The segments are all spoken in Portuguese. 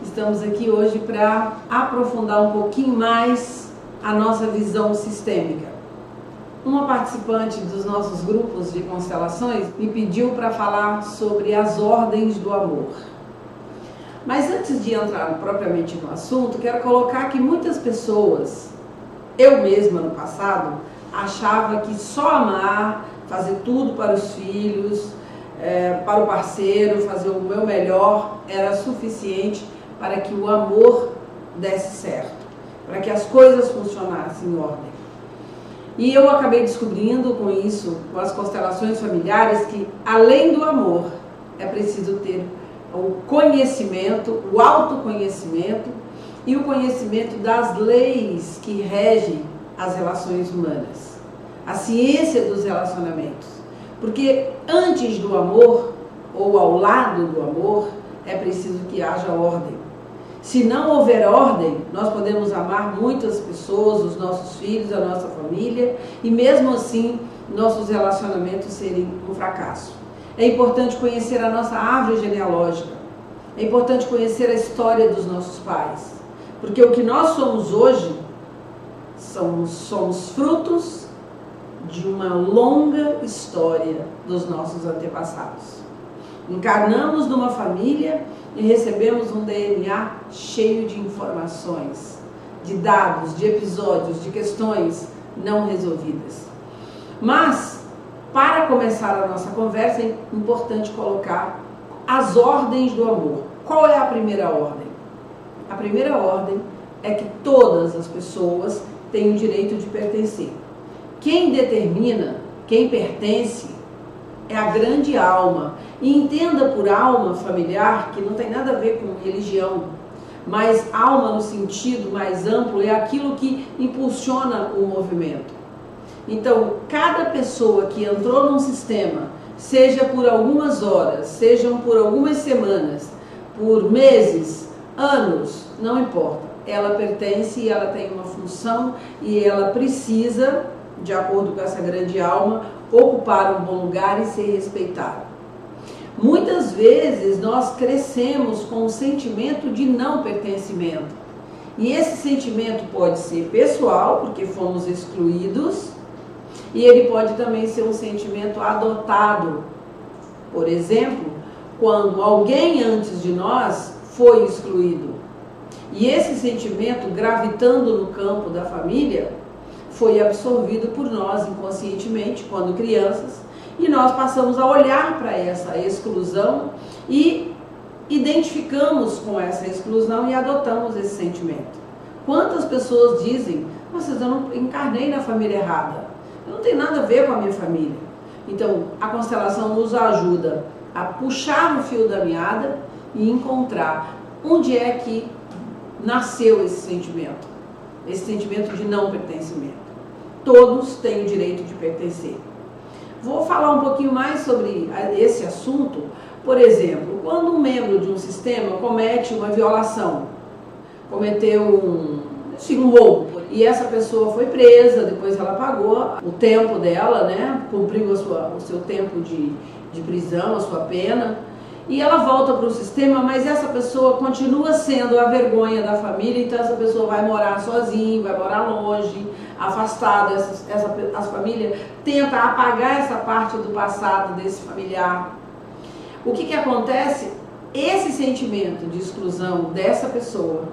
Estamos aqui hoje para aprofundar um pouquinho mais a nossa visão sistêmica. Uma participante dos nossos grupos de constelações me pediu para falar sobre as ordens do amor. Mas antes de entrar propriamente no assunto, quero colocar que muitas pessoas, eu mesma no passado, achava que só amar, fazer tudo para os filhos, para o parceiro, fazer o meu melhor, era suficiente para que o amor desse certo, para que as coisas funcionassem em ordem. E eu acabei descobrindo com isso, com as constelações familiares, que além do amor, é preciso ter o conhecimento, o autoconhecimento e o conhecimento das leis que regem as relações humanas, a ciência dos relacionamentos. Porque antes do amor, ou ao lado do amor, é preciso que haja ordem. Se não houver ordem, nós podemos amar muitas pessoas, os nossos filhos, a nossa família, e mesmo assim, nossos relacionamentos serem um fracasso. É importante conhecer a nossa árvore genealógica, é importante conhecer a história dos nossos pais, porque o que nós somos hoje, somos frutos de uma longa história dos nossos antepassados. Encarnamos numa família e recebemos um DNA cheio de informações, de dados, de episódios, de questões não resolvidas. Mas, para começar a nossa conversa, é importante colocar as ordens do amor. Qual é a primeira ordem? A primeira ordem é que todas as pessoas têm o direito de pertencer. Quem determina, quem pertence, é a grande alma. E entenda por alma familiar, que não tem nada a ver com religião, mas alma no sentido mais amplo é aquilo que impulsiona o movimento. Então, cada pessoa que entrou num sistema, seja por algumas horas, sejam por algumas semanas, por meses, anos, não importa. Ela pertence e ela tem uma função e ela precisa, de acordo com essa grande alma, ocupar um bom lugar e ser respeitada. Muitas vezes nós crescemos com um sentimento de não pertencimento. E esse sentimento pode ser pessoal, porque fomos excluídos, e ele pode também ser um sentimento adotado. Por exemplo, quando alguém antes de nós foi excluído. E esse sentimento, gravitando no campo da família, foi absorvido por nós inconscientemente, quando crianças, e nós passamos a olhar para essa exclusão e identificamos com essa exclusão e adotamos esse sentimento. Quantas pessoas dizem, nossa, eu não encarnei na família errada, eu não tenho nada a ver com a minha família. Então, a constelação nos ajuda a puxar o fio da meada e encontrar onde é que nasceu esse sentimento de não pertencimento. Todos têm o direito de pertencer. Vou falar um pouquinho mais sobre esse assunto. Por exemplo, quando um membro de um sistema comete uma violação, cometeu um roubo, e essa pessoa foi presa, depois ela pagou o tempo dela, né? Cumpriu o seu tempo de prisão, a sua pena, e ela volta para o sistema, mas essa pessoa continua sendo a vergonha da família, então essa pessoa vai morar sozinha, vai morar longe, afastada. A família tenta apagar essa parte do passado desse familiar. O que acontece? Esse sentimento de exclusão dessa pessoa,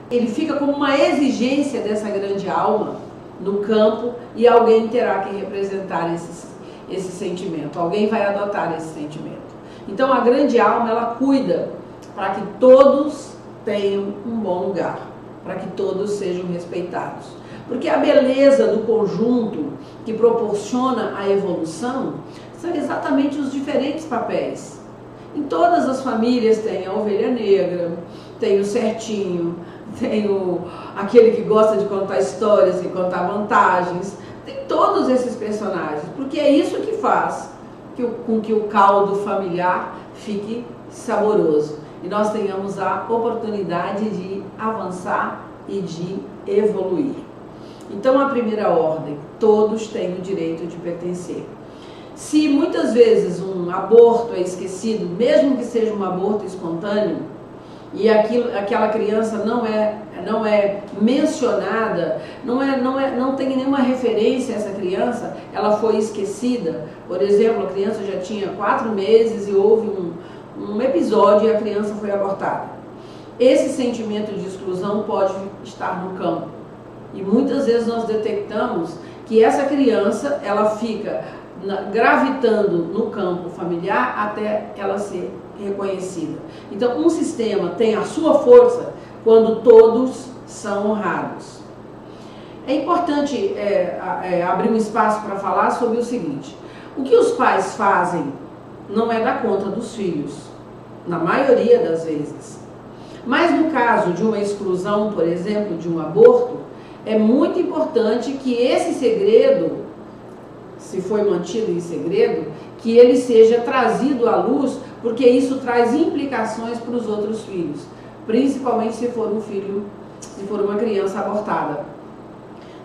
ele fica como uma exigência dessa grande alma no campo, e alguém terá que representar esse sentimento, alguém vai adotar esse sentimento. Então a grande alma, ela cuida para que todos tenham um bom lugar, para que todos sejam respeitados. Porque a beleza do conjunto que proporciona a evolução são exatamente os diferentes papéis. Em todas as famílias tem a ovelha negra, tem o certinho, tem aquele que gosta de contar histórias e contar vantagens, tem todos esses personagens, porque é isso que faz com que o caldo familiar fique saboroso e nós tenhamos a oportunidade de avançar e de evoluir. Então, a primeira ordem, todos têm o direito de pertencer. Se muitas vezes um aborto é esquecido, mesmo que seja um aborto espontâneo, e aquela criança não é mencionada, não tem nenhuma referência a essa criança, ela foi esquecida. Por exemplo, a criança já tinha 4 meses e houve um episódio e a criança foi abortada. Esse sentimento de exclusão pode estar no campo. E muitas vezes nós detectamos que essa criança, ela fica gravitando no campo familiar até ela ser reconhecida. Então, um sistema tem a sua força quando todos são honrados. É importante abrir um espaço para falar sobre o seguinte: o que os pais fazem não é dar conta dos filhos, na maioria das vezes. Mas no caso de uma exclusão, por exemplo, de um aborto, é muito importante que esse segredo, se foi mantido em segredo, que ele seja trazido à luz, porque isso traz implicações para os outros filhos, principalmente se for uma criança abortada.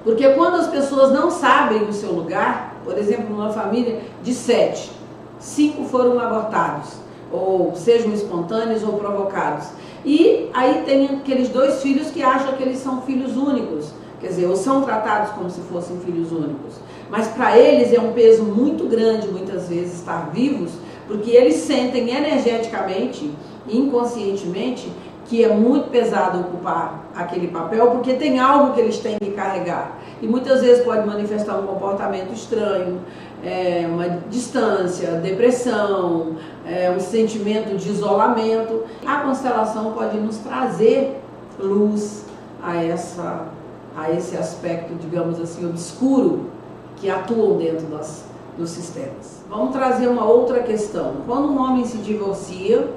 Porque quando as pessoas não sabem o seu lugar, por exemplo, numa família de 7, 5 foram abortados, ou sejam espontâneos ou provocados. E aí tem aqueles 2 filhos que acham que eles são filhos únicos, quer dizer, ou são tratados como se fossem filhos únicos. Mas para eles é um peso muito grande, muitas vezes, estar vivos, porque eles sentem energeticamente, inconscientemente, que é muito pesado ocupar aquele papel, porque tem algo que eles têm que carregar. E muitas vezes pode manifestar um comportamento estranho, uma distância, depressão, um sentimento de isolamento. A constelação pode nos trazer luz a esse aspecto, digamos assim, obscuro, que atuam dentro dos sistemas. Vamos trazer uma outra questão. Quando um homem se divorcia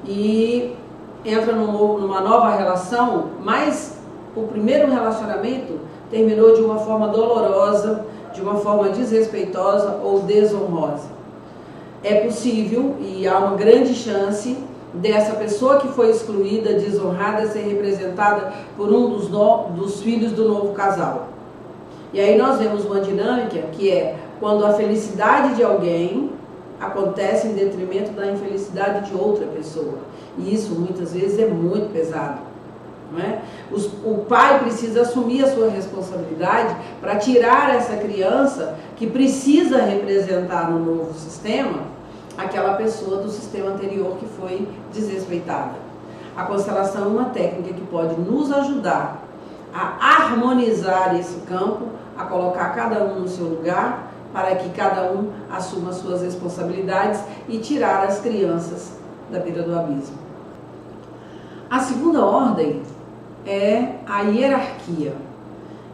e entra numa nova relação, mas o primeiro relacionamento terminou de uma forma dolorosa, de uma forma desrespeitosa ou desonrosa. É possível e há uma grande chance dessa pessoa que foi excluída, desonrada, ser representada por um dos filhos do novo casal. E aí nós vemos uma dinâmica que é quando a felicidade de alguém acontece em detrimento da infelicidade de outra pessoa. E isso muitas vezes é muito pesado. Não é? O pai precisa assumir a sua responsabilidade para tirar essa criança que precisa representar no novo sistema aquela pessoa do sistema anterior que foi desrespeitada. A constelação é uma técnica que pode nos ajudar a harmonizar esse campo, a colocar cada um no seu lugar, para que cada um assuma suas responsabilidades e tirar as crianças da beira do abismo. A segunda ordem é a hierarquia.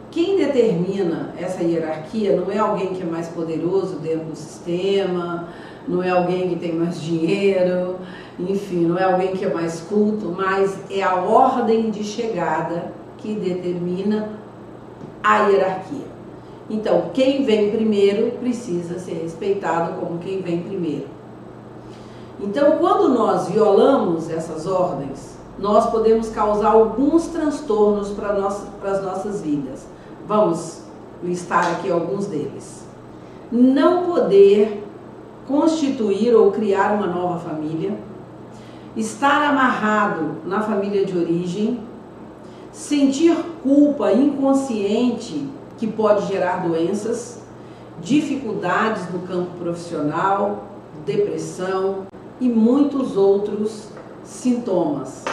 Quem determina essa hierarquia não é alguém que é mais poderoso dentro do sistema, não é alguém que tem mais dinheiro, enfim, não é alguém que é mais culto, mas é a ordem de chegada que determina a hierarquia. Então, quem vem primeiro precisa ser respeitado como quem vem primeiro. Então, quando nós violamos essas ordens, nós podemos causar alguns transtornos para as nossas vidas. Vamos listar aqui alguns deles. Não poder constituir ou criar uma nova família, estar amarrado na família de origem, sentir culpa inconsciente que pode gerar doenças, dificuldades no campo profissional, depressão e muitos outros sintomas.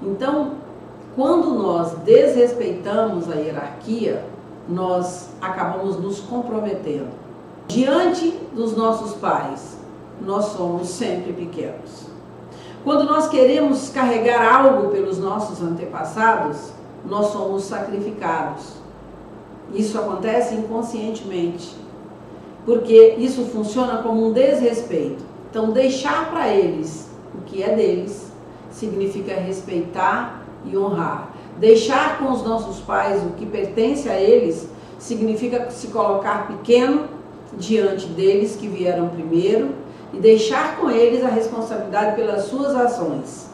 Então, quando nós desrespeitamos a hierarquia, nós acabamos nos comprometendo. Diante dos nossos pais, nós somos sempre pequenos. Quando nós queremos carregar algo pelos nossos antepassados, nós somos sacrificados. Isso acontece inconscientemente, porque isso funciona como um desrespeito. Então, deixar para eles o que é deles significa respeitar e honrar. Deixar com os nossos pais o que pertence a eles significa se colocar pequeno diante deles que vieram primeiro e deixar com eles a responsabilidade pelas suas ações.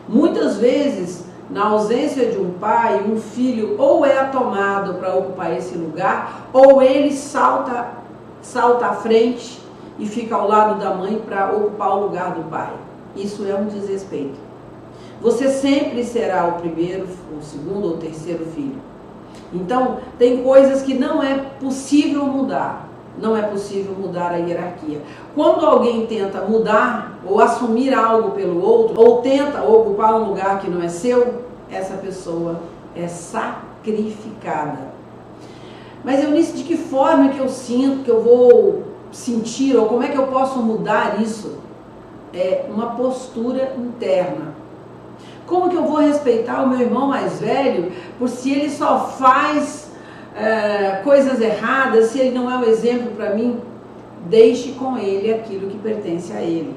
Muitas vezes, na ausência de um pai, um filho ou é tomado para ocupar esse lugar, ou ele salta à frente e fica ao lado da mãe para ocupar o lugar do pai. Isso é um desrespeito. você sempre será o primeiro, o segundo ou o terceiro filho. Então, tem coisas que não é possível mudar. Não é possível mudar a hierarquia. Quando alguém tenta mudar ou assumir algo pelo outro, ou tenta ocupar um lugar que não é seu, essa pessoa é sacrificada. Mas Eunice, de que forma que eu sinto, que eu vou sentir, ou como é que eu posso mudar isso? É uma postura interna. Como que eu vou respeitar o meu irmão mais velho por se ele só faz coisas erradas, se ele não é um exemplo para mim? Deixe com ele aquilo que pertence a ele.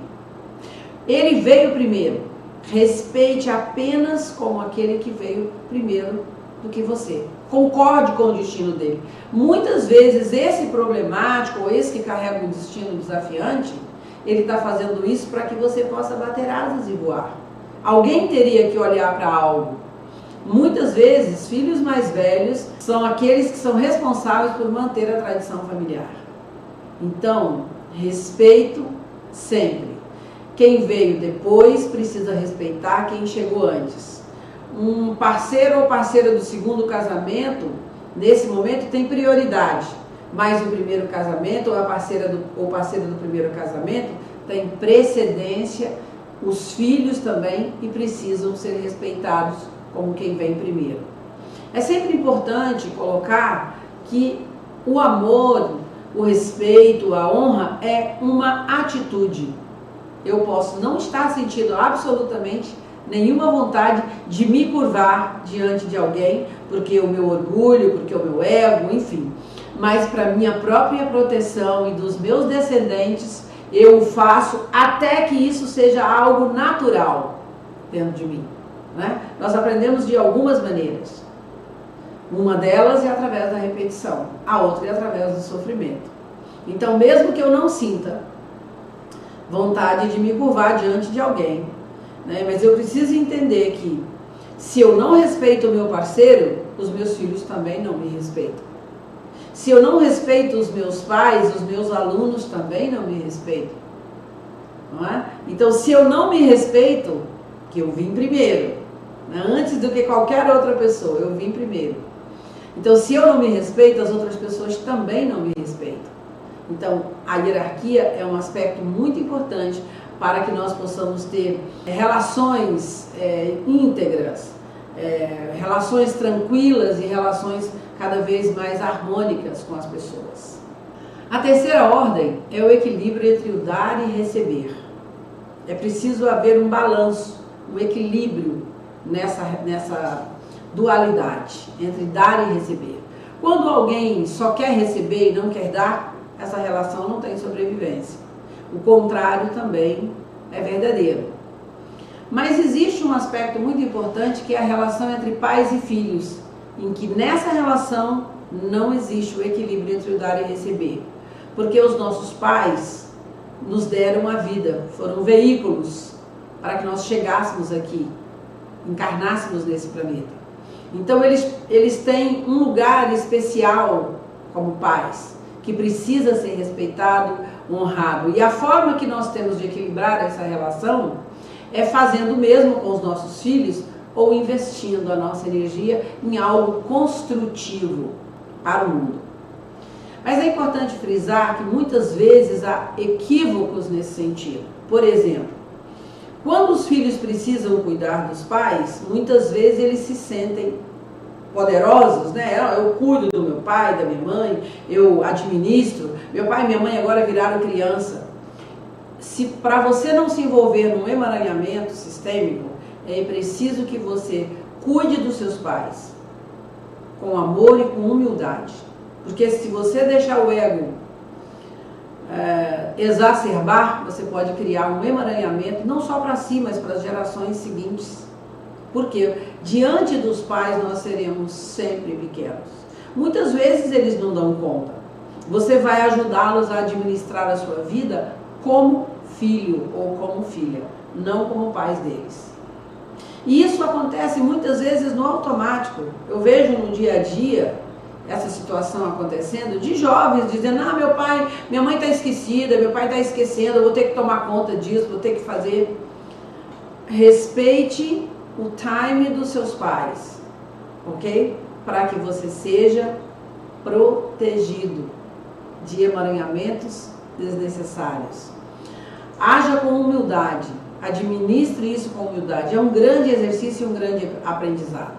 Ele veio primeiro. Respeite apenas como aquele que veio primeiro do que você. Concorde com o destino dele. Muitas vezes esse problemático, ou esse que carrega um destino desafiante, ele está fazendo isso para que você possa bater asas e voar. Alguém teria que olhar para algo. Muitas vezes, filhos mais velhos são aqueles que são responsáveis por manter a tradição familiar. Então, respeito sempre. Quem veio depois precisa respeitar quem chegou antes. Um parceiro ou parceira do segundo casamento, nesse momento, tem prioridade. Mas o primeiro casamento, ou a parceira ou parceiro do primeiro casamento, tem precedência. Os filhos também, e precisam ser respeitados como quem vem primeiro. É sempre importante colocar que o amor, o respeito, a honra é uma atitude. Eu posso não estar sentindo absolutamente nenhuma vontade de me curvar diante de alguém, porque o meu orgulho, porque o meu ego, enfim. Mas para minha própria proteção e dos meus descendentes, eu faço até que isso seja algo natural dentro de mim. Né? Nós aprendemos de algumas maneiras. Uma delas é através da repetição, a outra é através do sofrimento. Então, mesmo que eu não sinta vontade de me curvar diante de alguém, né? Mas eu preciso entender que se eu não respeito o meu parceiro, os meus filhos também não me respeitam. Se eu não respeito os meus pais, os meus alunos também não me respeitam. Não é? Então, se eu não me respeito, que eu vim primeiro, né? Antes do que qualquer outra pessoa, eu vim primeiro. Então, se eu não me respeito, as outras pessoas também não me respeitam. Então, a hierarquia é um aspecto muito importante para que nós possamos ter relações íntegras, relações tranquilas e relações cada vez mais harmônicas com as pessoas. A terceira ordem é o equilíbrio entre o dar e receber. É preciso haver um balanço, um equilíbrio nessa dualidade entre dar e receber. Quando alguém só quer receber e não quer dar, essa relação não tem sobrevivência. O contrário também é verdadeiro. Mas existe um aspecto muito importante que é a relação entre pais e filhos, em que nessa relação não existe o equilíbrio entre o dar e receber. Porque os nossos pais nos deram a vida, foram veículos para que nós chegássemos aqui, encarnássemos nesse planeta. Então eles têm um lugar especial como pais, que precisa ser respeitado, honrado. E a forma que nós temos de equilibrar essa relação é fazendo o mesmo com os nossos filhos ou investindo a nossa energia em algo construtivo para o mundo. Mas é importante frisar que muitas vezes há equívocos nesse sentido. Por exemplo, quando os filhos precisam cuidar dos pais, muitas vezes eles se sentem poderosos, né? Eu cuido do meu pai, da minha mãe, eu administro, meu pai e minha mãe agora viraram criança. Se para você não se envolver num emaranhamento sistêmico, é preciso que você cuide dos seus pais com amor e com humildade. Porque se você deixar o ego exacerbar, você pode criar um emaranhamento não só para si, mas para as gerações seguintes. Porque diante dos pais nós seremos sempre pequenos. Muitas vezes eles não dão conta. Você vai ajudá-los a administrar a sua vida como filho ou como filha, não como pais deles. E isso acontece muitas vezes no automático. Eu vejo no dia a dia essa situação acontecendo, de jovens dizendo, meu pai, minha mãe está esquecida, meu pai está esquecendo, eu vou ter que tomar conta disso, vou ter que fazer. Respeite o time dos seus pais, ok? Para que você seja protegido de emaranhamentos desnecessários. Haja com humildade, administre isso com humildade. É um grande exercício e um grande aprendizado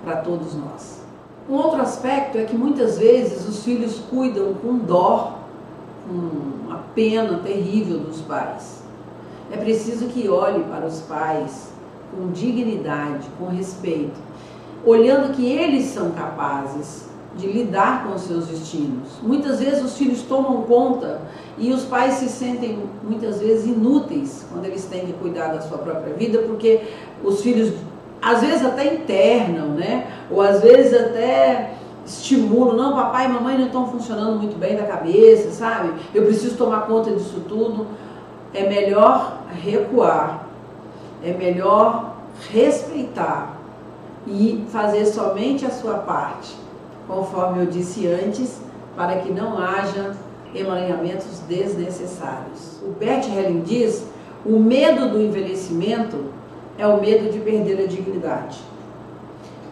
para todos nós. Um outro aspecto é que muitas vezes os filhos cuidam com dó, com uma pena terrível dos pais. É preciso que olhe para os pais com dignidade, com respeito, olhando que eles são capazes de lidar com os seus destinos. Muitas vezes os filhos tomam conta e os pais se sentem muitas vezes inúteis quando eles têm que cuidar da sua própria vida, porque os filhos às vezes até internam, né? Ou às vezes até estimulam, não, papai e mamãe não estão funcionando muito bem da cabeça, sabe? Eu preciso tomar conta disso tudo. É melhor recuar, é melhor respeitar e fazer somente a sua parte, conforme eu disse antes, para que não haja emaranhamentos desnecessários. O Bert Helling diz: o medo do envelhecimento é o medo de perder a dignidade.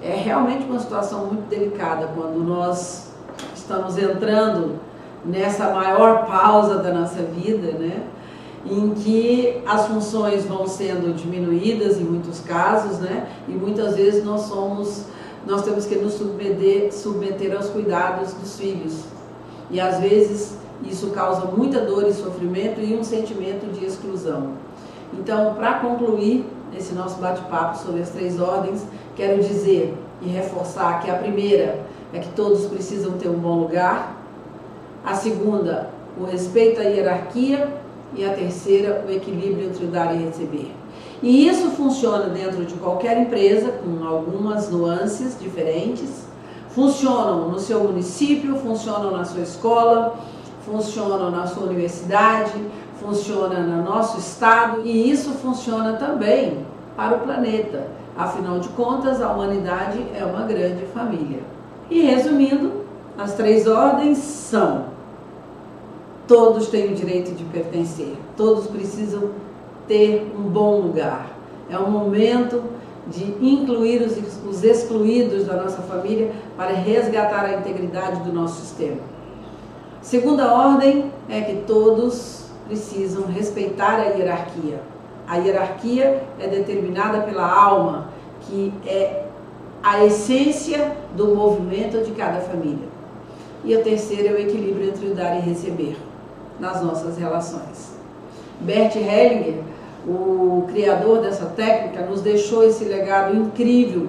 É realmente uma situação muito delicada quando nós estamos entrando nessa maior pausa da nossa vida, né? Em que as funções vão sendo diminuídas em muitos casos, né? E muitas vezes nós temos que nos submeter aos cuidados dos filhos. E às vezes isso causa muita dor e sofrimento e um sentimento de exclusão. Então, para concluir esse nosso bate-papo sobre as 3 ordens, quero dizer e reforçar que a primeira é que todos precisam ter um bom lugar, a segunda, o respeito à hierarquia, e a terceira, o equilíbrio entre o dar e receber. E isso funciona dentro de qualquer empresa, com algumas nuances diferentes. Funcionam no seu município, funcionam na sua escola, funcionam na sua universidade, funciona no nosso estado, e isso funciona também para o planeta. Afinal de contas, a humanidade é uma grande família. E resumindo, as 3 ordens são: todos têm o direito de pertencer, todos precisam ter um bom lugar. É um momento de incluir os excluídos da nossa família para resgatar a integridade do nosso sistema. Segunda ordem é que todos precisam respeitar a hierarquia. A hierarquia é determinada pela alma, que é a essência do movimento de cada família. E a terceira é o equilíbrio entre o dar e receber nas nossas relações. Bert Hellinger, o criador dessa técnica, nos deixou esse legado incrível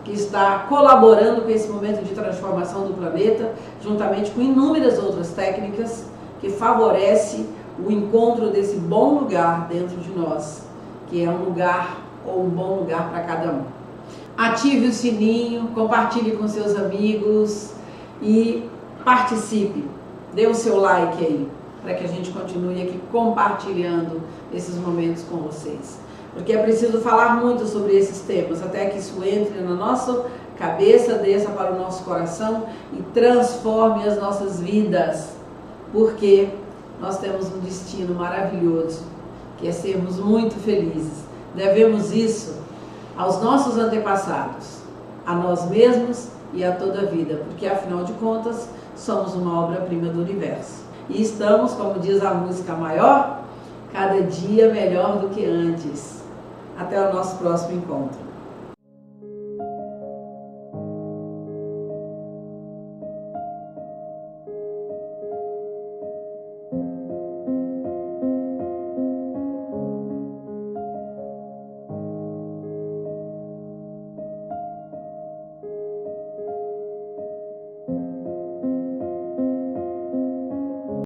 que está colaborando com esse momento de transformação do planeta, juntamente com inúmeras outras técnicas que favorece o encontro desse bom lugar dentro de nós, que é um lugar ou um bom lugar para cada um. Ative o sininho, compartilhe com seus amigos e participe. Dê o seu like aí, para que a gente continue aqui compartilhando esses momentos com vocês. Porque é preciso falar muito sobre esses temas, até que isso entre na nossa cabeça, desça para o nosso coração e transforme as nossas vidas. Porque nós temos um destino maravilhoso, que é sermos muito felizes. Devemos isso aos nossos antepassados, a nós mesmos e a toda a vida, porque afinal de contas somos uma obra-prima do universo. E estamos, como diz a música maior, cada dia melhor do que antes. Até o nosso próximo encontro.